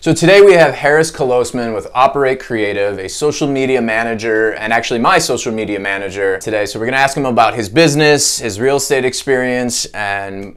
So today we have Kulosman with Operate Creative, a social media manager, and actually my social media manager today. So we're gonna ask him about his business, his real estate experience, and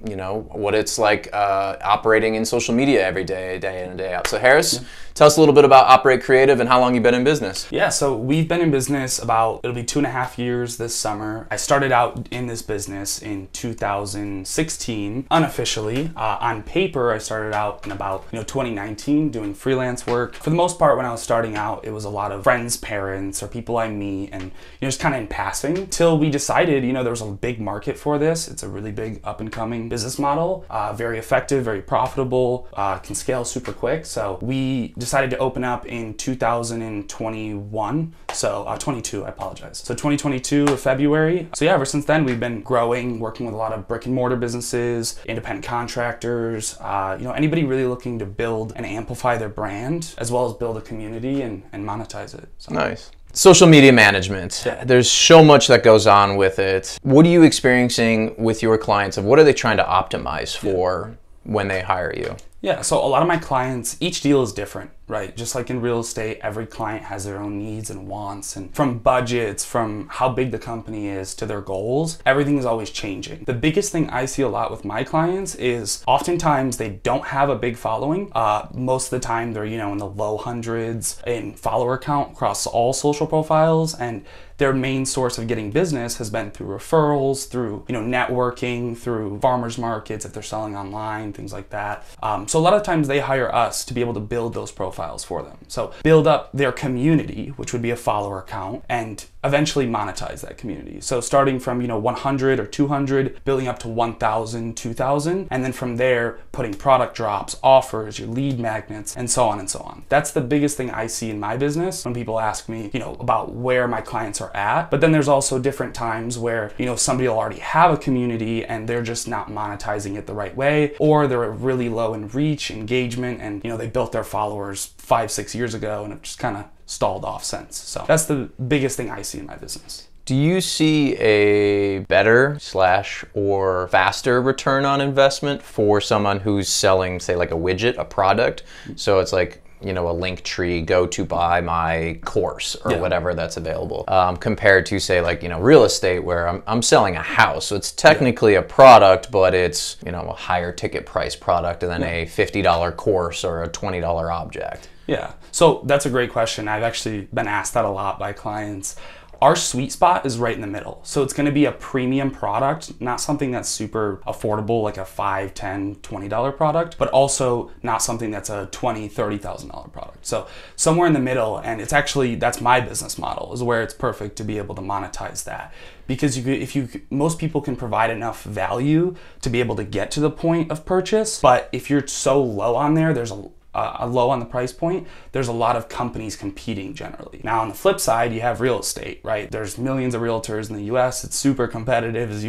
what it's like operating in social media every day, day in and day out. So Harris, tell us a little bit about Operate Creative and how long you've been in business. Yeah, so we've been in business it'll be 2.5 years this summer. I started out in this business in 2016, unofficially. On paper, I started out in about 2019 doing freelance work. For the most part, when I was starting out, it was a lot of friends, parents, or people I meet, and just kind of in passing, till we decided there was a big market for this. It's a really big up and coming business model, very effective, very profitable, can scale super quick. So we decided to open up in 2021, so 22, I apologize. So 2022 of February. So yeah, ever since then we've been growing, working with a lot of brick and mortar businesses, independent contractors, anybody really looking to build and amplify their brand, as well as build a community and monetize it. So. Nice. Social media management. There's so much that goes on with it. What are you experiencing with your clients, and what are they trying to optimize for when they hire you? Yeah, so a lot of my clients, each deal is different, right? Just like in real estate, every client has their own needs and wants, and from budgets, from how big the company is to their goals, everything is always changing. The biggest thing I see a lot with my clients is oftentimes they don't have a big following. Most of the time they're, in the low hundreds in follower count across all social profiles, and their main source of getting business has been through referrals, through networking, through farmers markets if they're selling online, things like that. So a lot of times they hire us to be able to build those profiles for them. So build up their community, which would be a follower count, and eventually monetize that community. So starting from 100 or 200, building up to 1,000, 2,000, and then from there putting product drops, offers, your lead magnets, and so on and so on. That's the biggest thing I see in my business when people ask me, about where my clients are at. But then there's also different times where somebody will already have a community and they're just not monetizing it the right way, or they're really low in reach, engagement, and they built their followers 5-6 years ago and have just kind of stalled off since. So that's the biggest thing I see in my business. Do you see a better / or faster return on investment for someone who's selling, say, like a widget, a product? So it's like, a link tree, go to buy my course or whatever that's available, compared to, say, like, real estate, where I'm selling a house. So it's technically a product, but it's, a higher ticket price product than a $50 course or a $20 object. Yeah, so that's a great question. I've actually been asked that a lot by clients. Our sweet spot is right in the middle. So it's gonna be a premium product, not something that's super affordable, like a $5, $10, $20 product, but also not something that's a $20,000, $30,000 product. So somewhere in the middle, and that's my business model, is where it's perfect to be able to monetize that. Because most people can provide enough value to be able to get to the point of purchase, but if you're so low on there, there's a low on the price point, there's a lot of companies competing generally. Now on the flip side, you have real estate, right? There's millions of realtors in the US. It's super competitive, as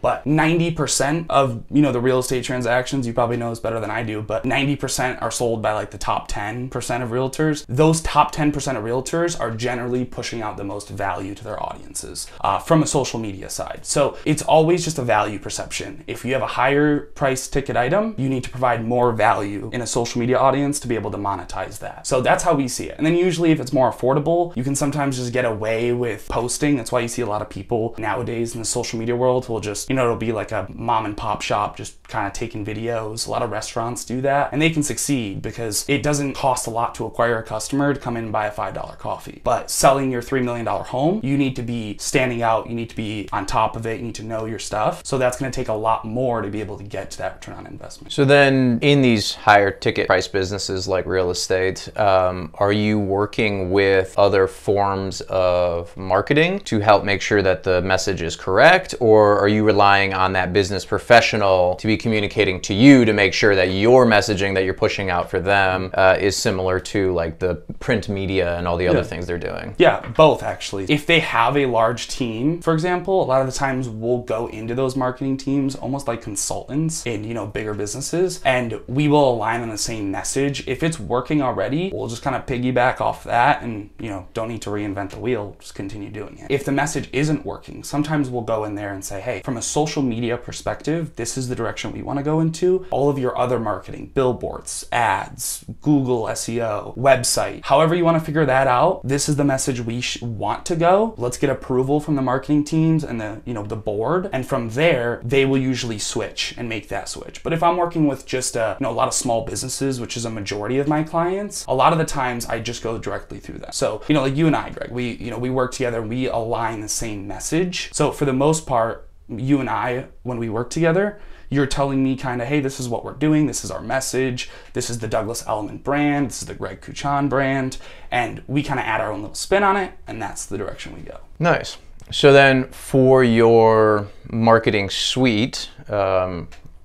but 90% of the real estate transactions, you probably know this better than I do, but 90% are sold by like the top 10% of realtors. Those top 10% of realtors are generally pushing out the most value to their audiences from a social media side. So it's always just a value perception. If you have a higher price ticket item, you need to provide more value in a social media audience to be able to monetize that. So that's how we see it. And then usually if it's more affordable, you can sometimes just get away with posting. That's why you see a lot of people nowadays in the social media world will just, it'll be like a mom and pop shop just kind of taking videos. A lot of restaurants do that, and they can succeed because it doesn't cost a lot to acquire a customer to come in and buy a $5 coffee. But selling your $3 million home, you need to be standing out, you need to be on top of it, you need to know your stuff. So that's gonna take a lot more to be able to get to that return on investment. So then in these higher ticket price businesses like real estate, are you working with other forms of marketing to help make sure that the message is correct, or are you relying on that business professional to be communicating to you to make sure that your messaging that you're pushing out for them is similar to like the print media and all the other things they're doing? Yeah, both actually. If they have a large team, for example, a lot of the times we'll go into those marketing teams almost like consultants in bigger businesses, and we will align on the same message message. If it's working already, we'll just kind of piggyback off that and, you know, don't need to reinvent the wheel, just continue doing it. If the message isn't working, sometimes we'll go in there and say, hey, from a social media perspective, this is the direction we want to go into. All of your other marketing, billboards, ads, Google SEO, website, however you want to figure that out, this is the message we want to go. Let's get approval from the marketing teams and the, you know, the board. And from there, they will usually switch and make that switch. But if I'm working with just a lot of small businesses, which is a majority of my clients, a lot of the times I just go directly through that. So, you know, like you and I, Greg, we work together and we align the same message. So for the most part, you and I, when we work together, you're telling me kind of, hey, this is what we're doing. This is our message. This is the Douglas Elliman brand. This is the Greg.Kuchan brand. And we kind of add our own little spin on it. And that's the direction we go. Nice. So then for your marketing suite,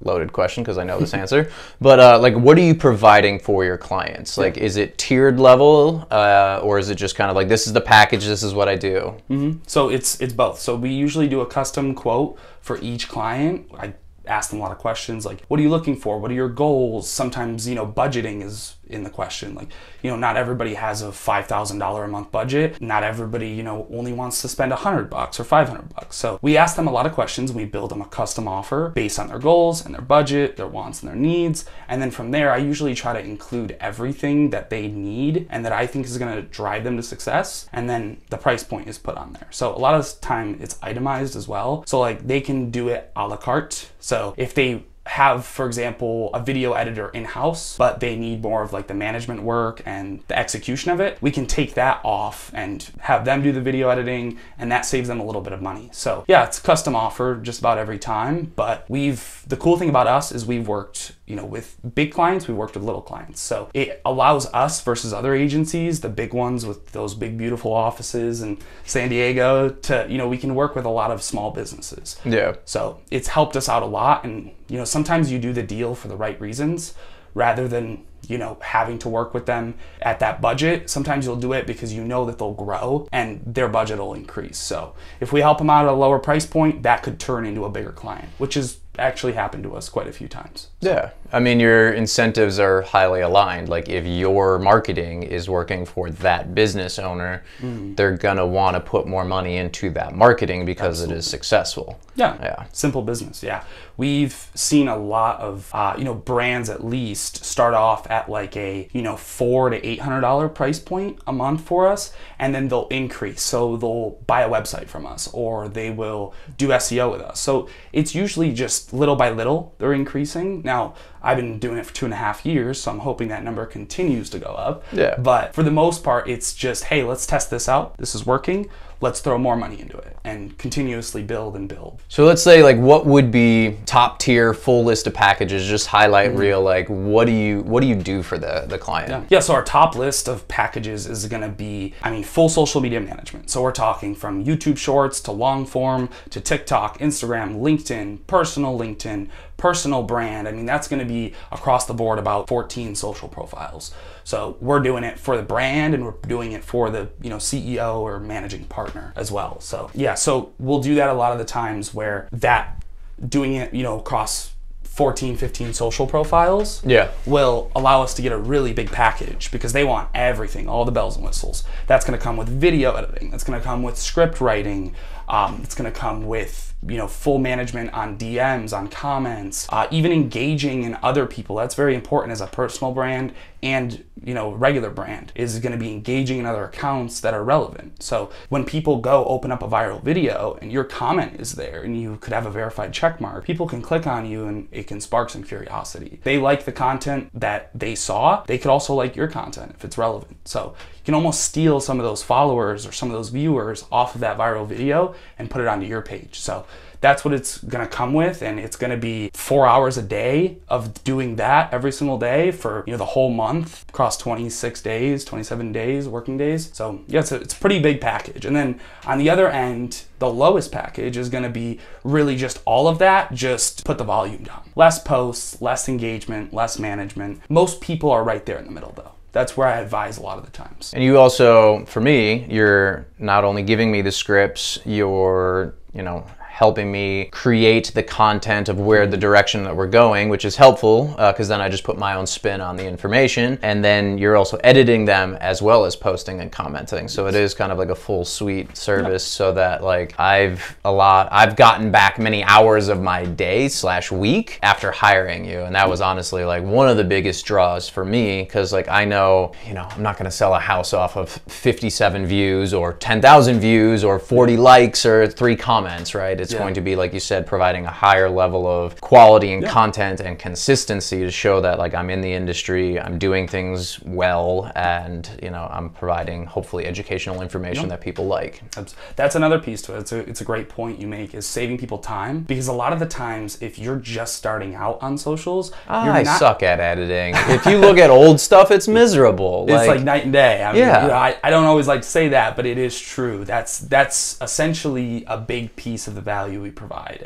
loaded question because I know this answer, but like what are you providing for your clients? Like, is it tiered level or is it just kind of like, this is the package, this is what I do? So it's both. So we usually do a custom quote for each client. I ask them a lot of questions like, what are you looking for? What are your goals? Sometimes, you know, budgeting is in the question. Like, you know, not everybody has a $5,000 a month budget. Not everybody, you know, only wants to spend $100 or $500. So we ask them a lot of questions. We build them a custom offer based on their goals and their budget, their wants and their needs. And then from there, I usually try to include everything that they need and that I think is going to drive them to success. And then the price point is put on there. So a lot of the time it's itemized as well. So like they can do it a la carte. So if they have, for example, a video editor in-house, but they need more of like the management work and the execution of it, we can take that off and have them do the video editing, and that saves them a little bit of money. So yeah, it's custom offer just about every time, but the cool thing about us is we've worked, you know, with big clients, we've worked with little clients. So it allows us versus other agencies, the big ones with those big, beautiful offices in San Diego, to, you know, we can work with a lot of small businesses. Yeah. So it's helped us out a lot. And, you know, sometimes you do the deal for the right reasons rather than, you know, having to work with them at that budget. Sometimes you'll do it because you know that they'll grow and their budget will increase. So if we help them out at a lower price point, that could turn into a bigger client, which has actually happened to us quite a few times. Yeah. I mean, your incentives are highly aligned. Like if your marketing is working for that business owner, they're going to want to put more money into that marketing because it is successful. Yeah. Simple business. Yeah. We've seen a lot of, you know, brands at least start off at like a, you know, $400 to $800 price point a month for us. And then they'll increase. So they'll buy a website from us or they will do SEO with us. So it's usually just little by little they're increasing. Now, I've been doing it for 2.5 years, so I'm hoping that number continues to go up. Yeah. But for the most part, it's just, hey, let's test this out. This is working. Let's throw more money into it and continuously build and build. So let's say, like, what would be top tier, full list of packages? Just highlight real, like, what do you do for the client? Yeah, so our top list of packages is going to be, I mean, full social media management. So we're talking from YouTube Shorts to long form to TikTok, Instagram, LinkedIn, personal brand. I mean, that's going to be across the board about 14 social profiles. So we're doing it for the brand and we're doing it for the, you know, CEO or managing partner as well. So yeah, so we'll do that a lot of the times where that doing it, you know, across 14, 15 social profiles will allow us to get a really big package because they want everything, all the bells and whistles. That's going to come with video editing. That's going to come with script writing. It's going to come with, you know, full management on DMs, on comments, even engaging in other people. That's very important as a personal brand and, you know, regular brand is going to be engaging in other accounts that are relevant. So when people go open up a viral video and your comment is there and you could have a verified check mark, people can click on you and it can spark some curiosity. They like the content that they saw. They could also like your content if it's relevant. So you can almost steal some of those followers or some of those viewers off of that viral video and put it onto your page. So that's what it's going to come with, and it's going to be 4 hours a day of doing that every single day for, you know, the whole month across 26 days, 27 days, working days. So yeah, it's a pretty big package. And then on the other end, the lowest package is going to be really just all of that, just put the volume down. Less posts, less engagement, less management. Most people are right there in the middle though. That's where I advise a lot of the times. And you also, for me, you're not only giving me the scripts, you're, you know, helping me create the content of where the direction that we're going, which is helpful because then I just put my own spin on the information. And then you're also editing them as well as posting and commenting. So it is kind of like a full suite service, so that like I've gotten back many hours of my day / week after hiring you. And that was honestly like one of the biggest draws for me, because like I know, I'm not going to sell a house off of 57 views or 10,000 views or 40 likes or 3 comments, right? It's going to be, like you said, providing a higher level of quality and content and consistency to show that like I'm in the industry, I'm doing things well, and I'm providing hopefully educational information that people like. That's another piece to it. It's a great point you make, is saving people time, because a lot of the times if you're just starting out on socials, I suck at editing. If you look at old stuff, it's miserable. It's like night and day. I mean, I don't always like to say that, but it is true. That's essentially a big piece of the value we provide.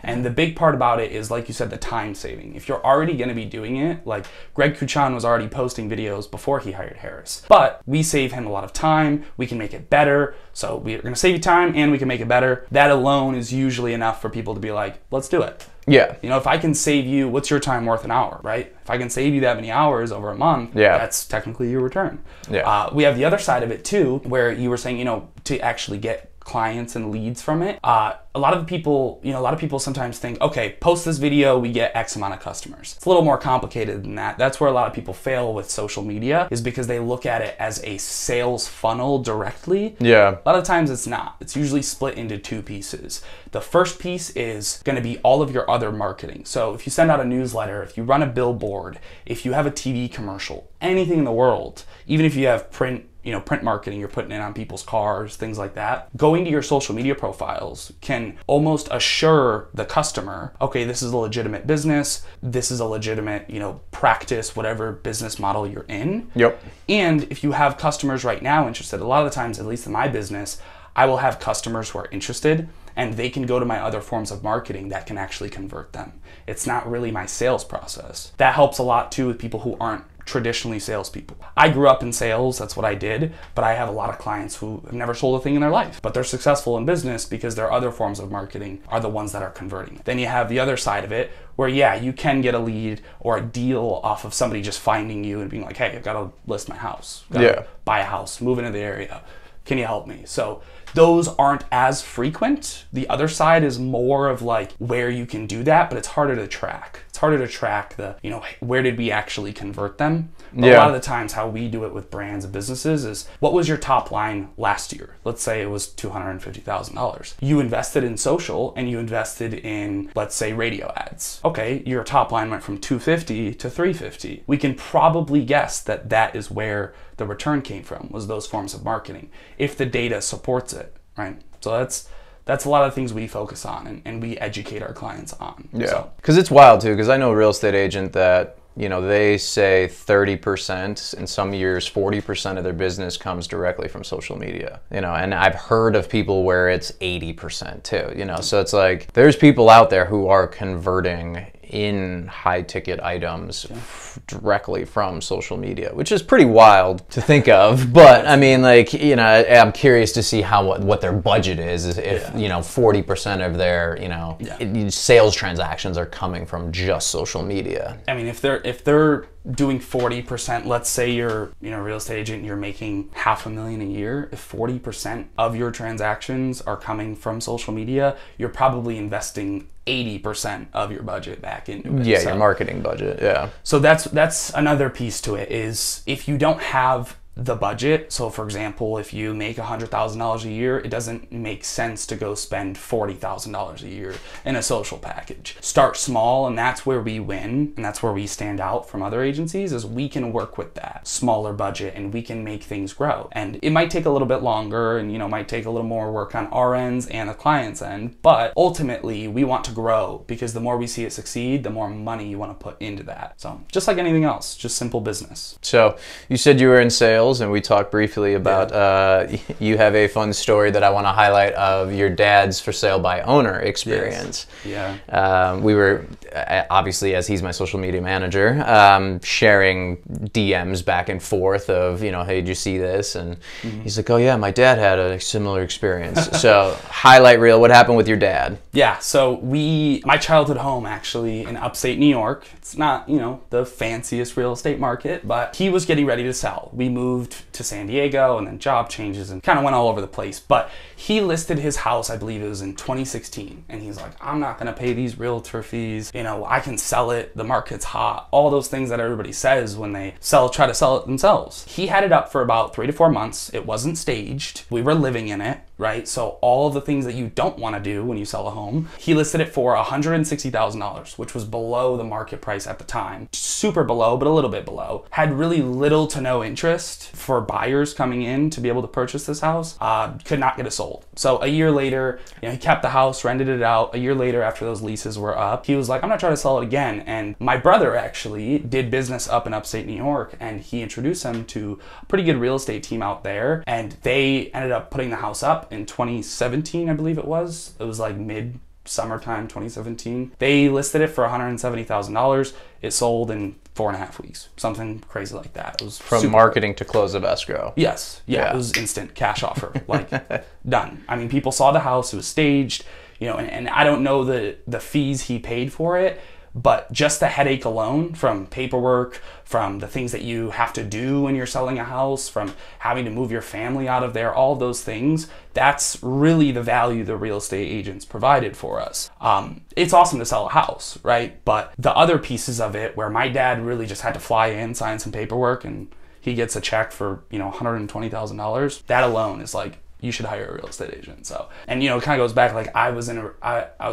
And the big part about it is, like you said, the time saving. If you're already going to be doing it, like Greg.Kuchan was already posting videos before he hired Harris, but we save him a lot of time. We can make it better. So we're going to save you time and we can make it better. That alone is usually enough for people to be like, let's do it. Yeah. If I can save you, what's your time worth an hour, right? If I can save you that many hours over a month, that's technically your return. Yeah. We have the other side of it too, where you were saying, to actually get clients and leads from it. A lot of people sometimes think, okay, post this video, we get X amount of customers. It's a little more complicated than that. That's where a lot of people fail with social media, is because they look at it as a sales funnel directly. Yeah. A lot of times it's not. It's usually split into 2 pieces. The first piece is going to be all of your other marketing. So if you send out a newsletter, if you run a billboard, if you have a TV commercial, anything in the world, even if you have print marketing, you're putting it on people's cars, things like that. Going to your social media profiles can almost assure the customer, okay, this is a legitimate business, this is a legitimate, practice, whatever business model you're in. Yep. And if you have customers right now interested, a lot of the times, at least in my business, I will have customers who are interested, and they can go to my other forms of marketing that can actually convert them. It's not really my sales process. That helps a lot too with people who aren't traditionally salespeople. I grew up in sales, that's what I did, but I have a lot of clients who have never sold a thing in their life, but they're successful in business because their other forms of marketing are the ones that are converting. Then you have the other side of it where, you can get a lead or a deal off of somebody just finding you and being like, hey, I've got to list my house, gotta buy a house, move into the area. Can you help me? So those aren't as frequent. The other side is more of like where you can do that, but it's harder to track. It's harder to track the, where did we actually convert them? But a lot of the times how we do it with brands and businesses is, what was your top line last year? Let's say it was $250,000. You invested in social and you invested in, let's say, radio ads. Okay, your top line went from 250 to 350. We can probably guess that that is where the return came from, was those forms of marketing, if the data supports it, right? So that's a lot of things we focus on and we educate our clients on. Yeah, because it's wild too, because I know a real estate agent that, they say 30%, in some years 40% of their business comes directly from social media, and I've heard of people where it's 80% too, so it's like, there's people out there who are converting in high ticket items directly from social media, which is pretty wild to think of. But I mean, like, I'm curious to see what their budget is if 40% of their sales transactions are coming from just social media. I mean, if they're doing 40%, let's say you're a real estate agent and you're making $500,000 a year, if 40% of your transactions are coming from social media, you're probably investing 80% of your budget back into it. Yeah, your marketing budget, yeah. So that's another piece to it, is if you don't have the budget. So for example, if you make $100,000 a year, it doesn't make sense to go spend $40,000 a year in a social package. Start small, and that's where we win, and that's where we stand out from other agencies, is we can work with that smaller budget and we can make things grow. And it might take a little bit longer and might take a little more work on our ends and the client's end, but ultimately we want to grow, because the more we see it succeed, the more money you want to put into that. So just like anything else, just simple business. So you said you were in sales sales, and we talked briefly about you have a fun story that I want to highlight of your dad's for sale by owner experience. Yes. Yeah. We were, obviously, as he's my social media manager, sharing DMs back and forth of, you know, hey, did you see this? And he's like, oh yeah, my dad had a similar experience. So highlight reel, what happened with your dad? Yeah, so my childhood home actually in upstate New York, it's not, you know, the fanciest real estate market, but he was getting ready to sell. We moved to San Diego and then job changes and kind of went all over the place. But he listed his house, I believe it was in 2016. And he's like, I'm not going to pay these realtor fees. You know, I can sell it. The market's hot. All those things that everybody says when they try to sell it themselves. He had it up for about 3 to 4 months. It wasn't staged. We were living in it, right? So all of the things that you don't want to do when you sell a home. He listed it for $160,000, which was below the market price at the time. Super below, but a little bit below. Had really little to no interest for buyers coming in to be able to purchase this house. Could not get it sold. So a year later, you know, he kept the house, rented it out. A year later, after those leases were up, he was like, I'm not trying to sell it again. And my brother actually did business up in upstate New York, and he introduced him to a pretty good real estate team out there. And they ended up putting the house up in 2017, I believe it was. It was like mid-summertime 2017. They listed it for $170,000. It sold in 4.5 weeks, something crazy like that. It was from marketing to close of escrow. Yes, yeah, it was instant cash offer, like done. I mean, people saw the house, it was staged, you know, and I don't know the fees he paid for it, but just the headache alone from paperwork, from the things that you have to do when you're selling a house, from having to move your family out of there, all of those things, that's really the value the real estate agents provided for us. It's awesome to sell a house, right? But the other pieces of it where my dad really just had to fly in, sign some paperwork, and he gets a check for, you know, $120,000, that alone is like, you should hire a real estate agent. So, and you know, it kind of goes back, like I was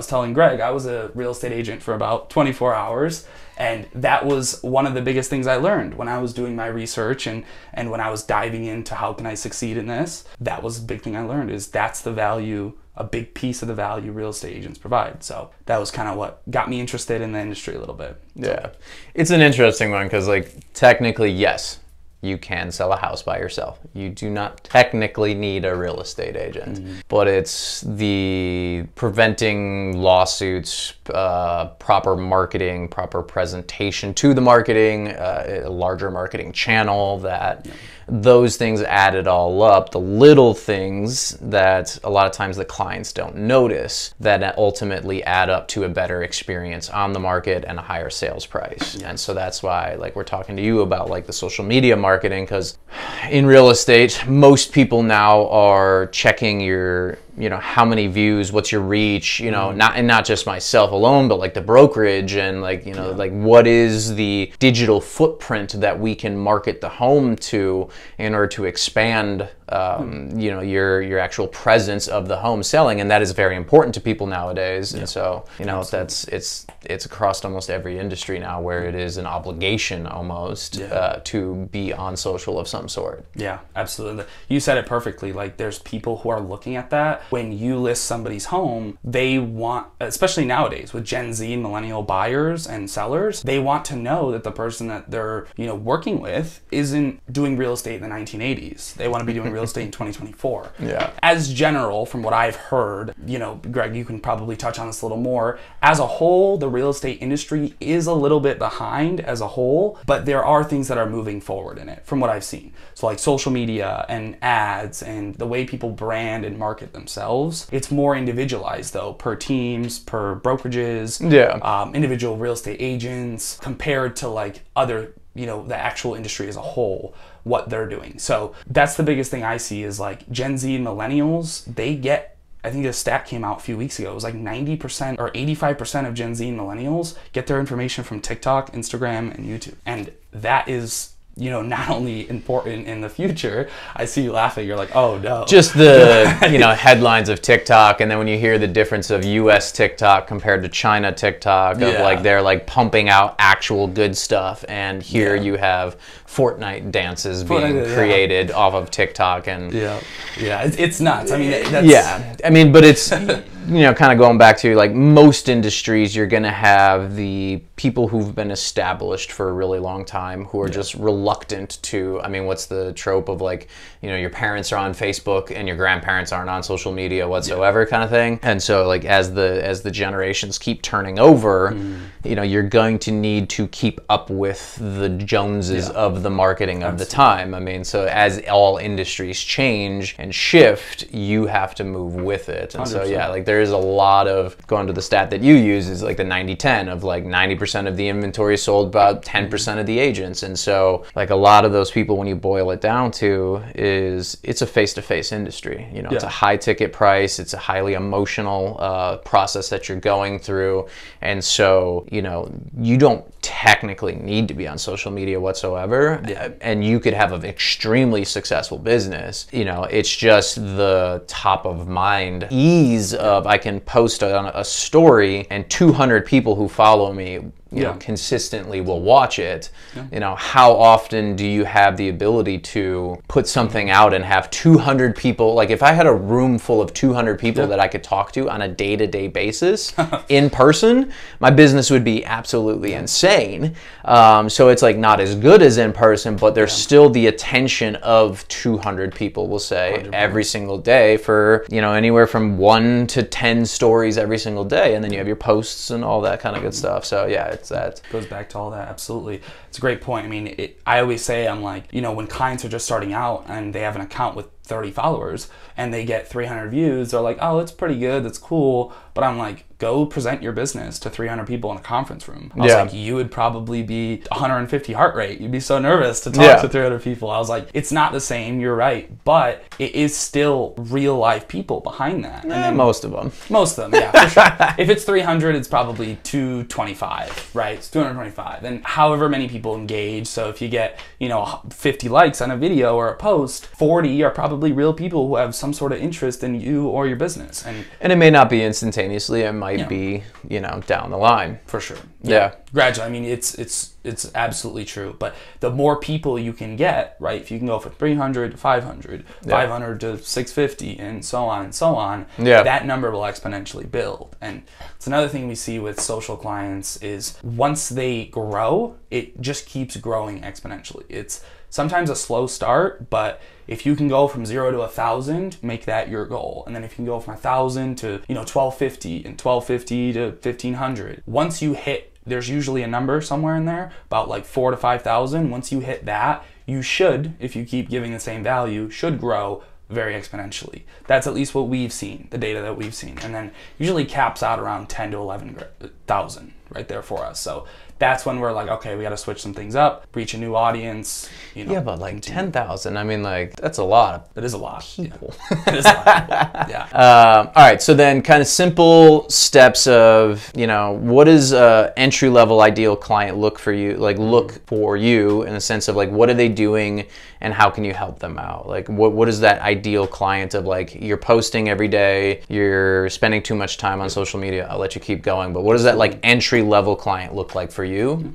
telling Greg, I was a real estate agent for about 24 hours. And that was one of the biggest things I learned when I was doing my research and when I was diving into how can I succeed in this. That was a big thing I learned, is that's the value, a big piece of the value real estate agents provide. So that was kind of what got me interested in the industry a little bit. Yeah. It's an interesting one because, like, technically, yes, you can sell a house by yourself. You do not technically need a real estate agent, but it's the preventing lawsuits, proper marketing, proper presentation to the marketing, a larger marketing channel, that those things add it all up. The little things that a lot of times the clients don't notice that ultimately add up to a better experience on the market and a higher sales price. And so that's why, like, we're talking to you about like the social media marketing, because in real estate, most people now are checking your, you know, how many views, what's your reach, you know, not just myself alone, but like the brokerage and like, you know, like what is the digital footprint that we can market the home to in order to expand, you know, your actual presence of the home selling. And that is very important to people nowadays. And so, you know, it's across almost every industry now where it is an obligation almost to be on social of some sort. Yeah, absolutely. You said it perfectly. Like, there's people who are looking at that. When you list somebody's home, they want, especially nowadays with Gen Z and millennial buyers and sellers, they want to know that the person that they're, you know, working with isn't doing real estate in the 1980s. They want to be doing real estate in 2024. Yeah. As general, from what I've heard, you know, Greg, you can probably touch on this a little more. As a whole, the real estate industry is a little bit behind as a whole, but there are things that are moving forward in it from what I've seen. So like social media and ads and the way people brand and market themselves, it's more individualized though, per teams, per brokerages, individual real estate agents, compared to like other, you know, the actual industry as a whole, what they're doing. So that's the biggest thing I see is like Gen Z and millennials, they get, I think a stat came out a few weeks ago. It was like 90% or 85% of Gen Z and millennials get their information from TikTok, Instagram, and YouTube. And that is, you know, not only important in the future. I see you laughing. You're like, oh no. Just the, you know, headlines of TikTok, and then when you hear the difference of US TikTok compared to China TikTok, of like they're like pumping out actual good stuff, and here you have Fortnite dances being created off of TikTok, and it's nuts. I mean, that's... I mean, but it's you know, kind of going back to like most industries, you're gonna have the people who've been established for a really long time who are just reluctant to, I mean, what's the trope of like, you know, your parents are on Facebook and your grandparents aren't on social media whatsoever kind of thing. And so like as the generations keep turning over, you know, you're going to need to keep up with the Joneses of the marketing of the time. I mean, so as all industries change and shift, you have to move with it. And 100%. So yeah, like there is a lot of, going to the stat that you use is like the 90-10 of like 90% of the inventory sold about 10% of the agents. And so like a lot of those people, when you boil it down to, is it's a face-to-face industry. You know, it's a high ticket price. It's a highly emotional process that you're going through. And so, you know, you don't technically need to be on social media whatsoever. And you could have an extremely successful business. You know, it's just the top of mind ease of I can post on a story and 200 people who follow me, you know, consistently will watch it. You know, how often do you have the ability to put something out and have 200 people, like if I had a room full of 200 people that I could talk to on a day-to-day basis in person, my business would be absolutely insane. So it's like not as good as in person, but there's still the attention of 200 people, we'll say, 100%. Every single day for, you know, anywhere from 1 to 10 stories every single day. And then you have your posts and all that kind of good stuff. So yeah, that goes back to all that. Absolutely. It's a great point. I mean, I always say, I'm like, you know, when clients are just starting out and they have an account with 30 followers and they get 300 views, they're like, oh, that's pretty good, that's cool. But I'm like, go present your business to 300 people in a conference room. I was like, you would probably be 150 heart rate. You'd be so nervous to talk to 300 people. I was like, it's not the same, you're right, but it is still real life people behind that. And then most of them. Most of them, yeah, for sure. If it's 300, it's probably 225, right? It's 225. And however many people engage, so if you get, you know, 50 likes on a video or a post, 40 are probably real people who have some sort of interest in you or your business. And it may not be instantaneously, it might be, you know, down the line. For sure. Yeah. Gradually. I mean, it's absolutely true. But the more people you can get, right? If you can go from 300 to 500, 500 to 650, and so on, that number will exponentially build. And it's another thing we see with social clients is once they grow, it just keeps growing exponentially. It's sometimes a slow start, but if you can go from 0 to 1,000, make that your goal. And then if you can go from 1,000 to, you know, 1,250 and 1,250 to 1,500, once you hit, there's usually a number somewhere in there, about like 4,000 to 5,000. Once you hit that, you should, if you keep giving the same value, should grow very exponentially. That's at least what we've seen, the data that we've seen. And then usually caps out around 10 to 11,000 right there for us. So that's when we're like, okay, we got to switch some things up, reach a new audience. You know, but like 10,000, I mean, like that's a lot. It is a lot. People. It is a lot of people. Yeah. All right. So then, kind of simple steps of, you know, what does a entry level ideal client look for you in the sense of like, what are they doing and how can you help them out? Like, what is that ideal client of like, you're posting every day, you're spending too much time on social media. I'll let you keep going, but what does that like entry level client look like for you?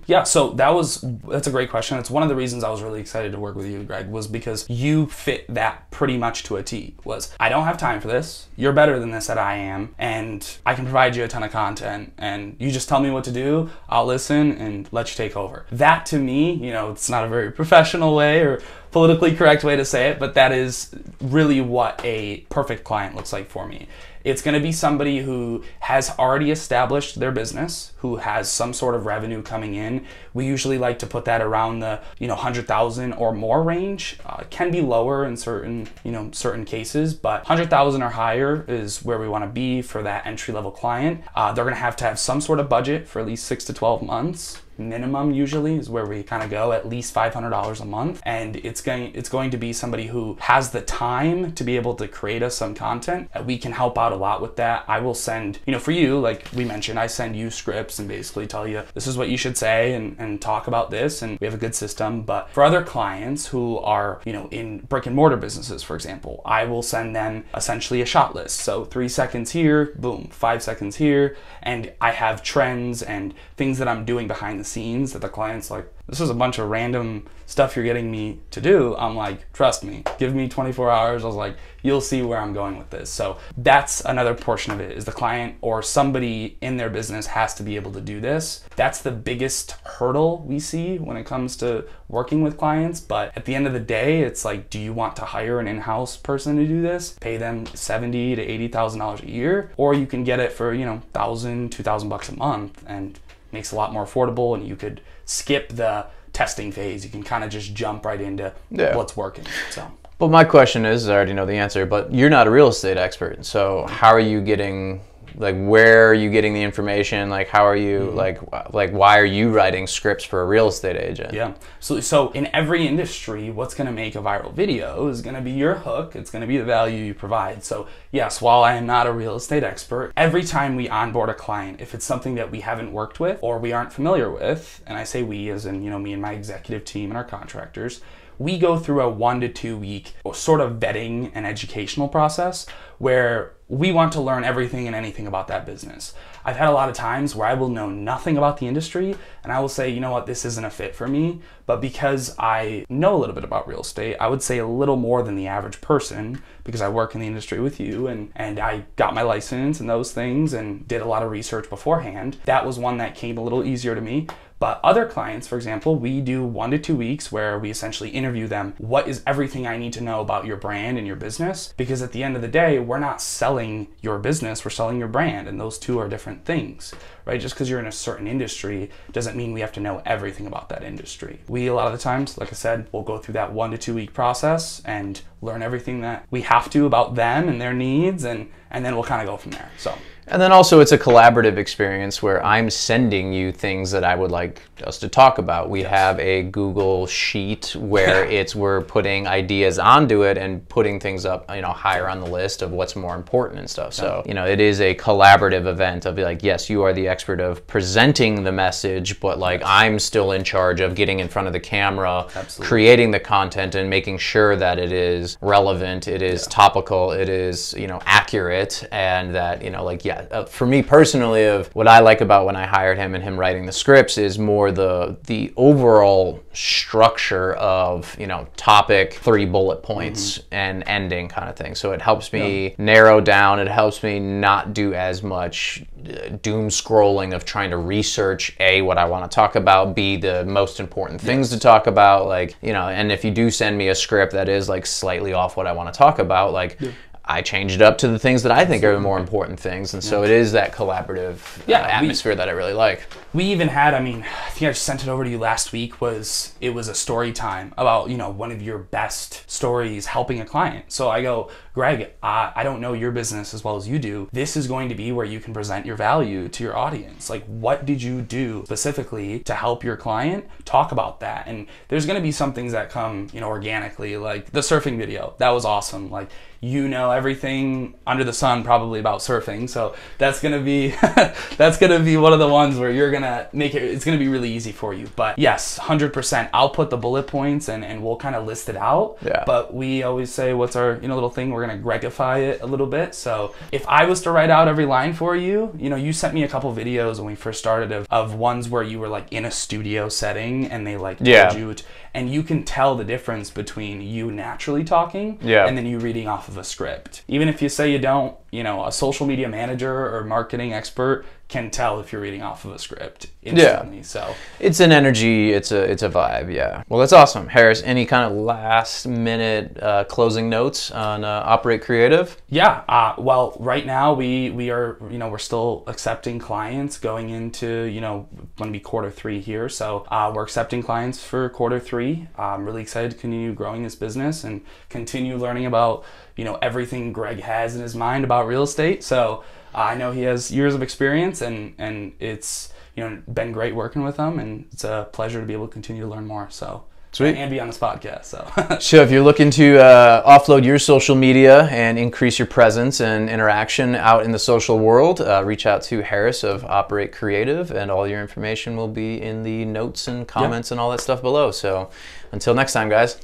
Yeah. So that's a great question. It's one of the reasons I was really excited to work with you, Greg, was because you fit that pretty much to a T. Was I don't have time for this. You're better than this that I am, and I can provide you a ton of content, and you just tell me what to do. I'll listen and let you take over. That to me, you know, it's not a very professional way or politically correct way to say it, but that is really what a perfect client looks like for me. It's going to be somebody who has already established their business, who has some sort of revenue coming in. We usually like to put that around the 100,000 or more range. It can be lower in certain cases, but 100,000 or higher is where we want to be for that entry level client. They're going to have some sort of budget for at least 6 to 12 months. Minimum usually is where we kind of go, at least $500 a month, and it's going to be somebody who has the time to be able to create us some content. We can help out a lot with that. I will send, for you, like we mentioned, I send you scripts and basically tell you this is what you should say and talk about this, and we have a good system. But for other clients who are in brick and mortar businesses, for example, I will send them essentially a shot list. So 3 seconds here, boom, 5 seconds here, and I have trends and things that I'm doing behind the scenes that the client's like, this is a bunch of random stuff you're getting me to do. I'm like, trust me, give me 24 hours. I was like, you'll see where I'm going with this. So that's another portion of it, is the client or somebody in their business has to be able to do this. That's the biggest hurdle we see when it comes to working with clients. But at the end of the day, it's like, do you want to hire an in-house person to do this? Pay them $70,000 to $80,000 a year, or you can get it for, you know, $1,000, $2,000 a month, and makes a lot more affordable, and you could skip the testing phase. You can kind of just jump right into what's working. So. But my question is, I already know the answer, but you're not a real estate expert. So how are you getting, like, where are you getting the information? Like, how are you, like why are you writing scripts for a real estate agent? Yeah. So in every industry, what's going to make a viral video is going to be your hook. It's going to be the value you provide. So yes, while I am not a real estate expert, every time we onboard a client, if it's something that we haven't worked with or we aren't familiar with, and I say we as in, you know, me and my executive team and our contractors, we go through a 1 to 2 week sort of vetting and educational process where we want to learn everything and anything about that business. I've had a lot of times where I will know nothing about the industry and I will say, you know what, this isn't a fit for me. But because I know a little bit about real estate, I would say a little more than the average person, because I work in the industry with you and I got my license and those things and did a lot of research beforehand. That was one that came a little easier to me. But other clients, for example, we do 1 to 2 weeks where we essentially interview them. What is everything I need to know about your brand and your business? Because at the end of the day, we're not selling your business, we're selling your brand. And those two are different things, right? Just because you're in a certain industry doesn't mean we have to know everything about that industry. We, a lot of the times, like I said, we'll go through that 1 to 2 week process and learn everything that we have to about them and their needs, and then we'll kind of go from there. So. And then also it's a collaborative experience where I'm sending you things that I would like us to talk about. We have a Google sheet where we're putting ideas onto it and putting things up, you know, higher on the list of what's more important and stuff. So, you know, it is a collaborative event of like, yes, you are the expert of presenting the message, but like I'm still in charge of getting in front of the camera, creating the content and making sure that it is relevant, it is topical, it is, you know, accurate, and that, you know, like, for me personally, of what I like about when I hired him and him writing the scripts is more the overall structure of, you know, topic, 3 bullet points and ending kind of thing. So it helps me narrow down, it helps me not do as much doom scrolling of trying to research A, what I want to talk about, B, the most important things to talk about, like, you know. And if you do send me a script that is like slightly off what I want to talk about, like I change it up to the things that I think are the more important things. And so it is that collaborative atmosphere that I really like. We even had, I mean, I think I sent it over to you last week, it was a story time about, you know, one of your best stories helping a client. So I go, Greg, I don't know your business as well as you do. This is going to be where you can present your value to your audience. Like, what did you do specifically to help your client? Talk about that. And there's going to be some things that come, you know, organically, like the surfing video. That was awesome. Like, you know everything under the sun probably about surfing, so that's gonna be that's gonna be one of the ones where you're gonna make it, it's gonna be really easy for you. But yes, 100%, I'll put the bullet points and we'll kind of list it out. But we always say, what's our, you know, little thing, we're gonna Gregify it a little bit. So if I was to write out every line for you, you know, you sent me a couple videos when we first started of ones where you were like in a studio setting and they like told you and you can tell the difference between you naturally talking and then you reading off of a script. Even if you say you don't, you know, a social media manager or marketing expert can tell if you're reading off of a script instantly. So it's an energy, it's a vibe. Well, that's awesome. Harris, any kind of last minute closing notes on Operate Creative? Well, right now we are, you know, we're still accepting clients going into, you know, going to be Q3 here. So we're accepting clients for Q3. I'm really excited to continue growing this business and continue learning about, you know, everything Greg has in his mind about real estate. So I know he has years of experience and it's, you know, been great working with him, and it's a pleasure to be able to continue to learn more. So sweet. And be on this podcast. So if you're looking to offload your social media and increase your presence and interaction out in the social world, reach out to Harris of Operate Creative, and all your information will be in the notes and comments and all that stuff below. So until next time, guys.